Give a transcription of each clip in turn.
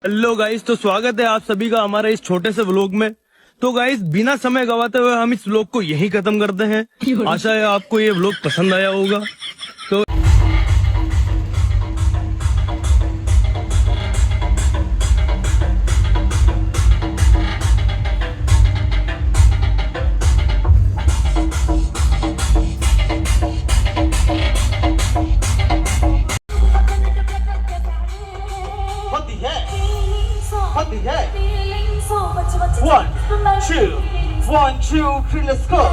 Hello guys, तो स्वागत है आप सभी का हमारे इस छोटे से व्लॉग में। तो गाइस, बिना समय गवाते हुए हम इस व्लॉग को यहीं खत्म करते हैं। आशा है आपको ये व्लॉग पसंद आया होगा। तो What the heck? 1, 2, 3, let's go.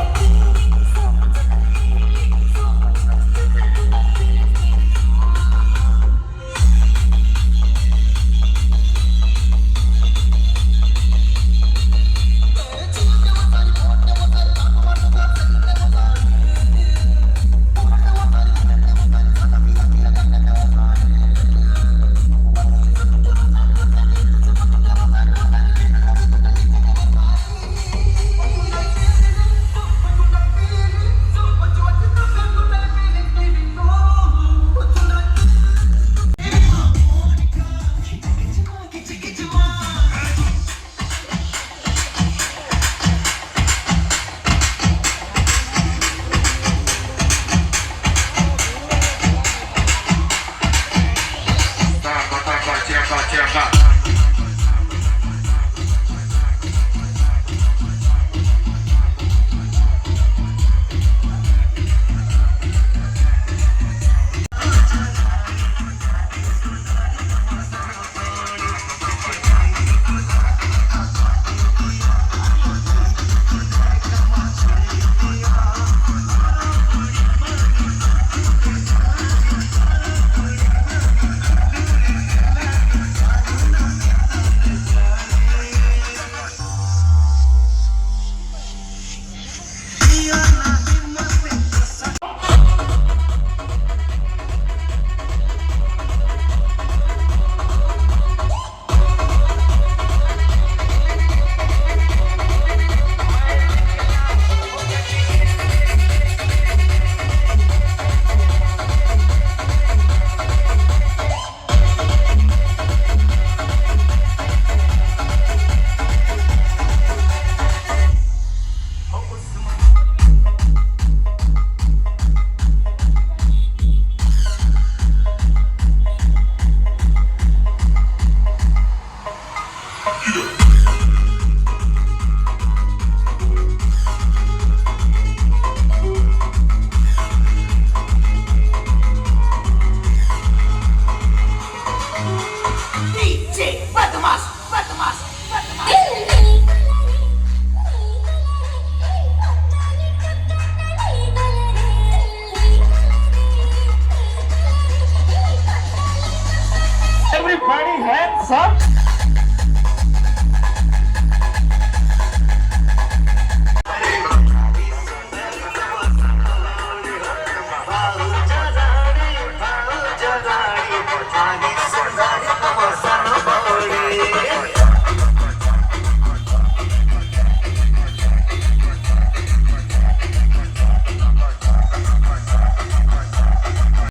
Everybody hands up.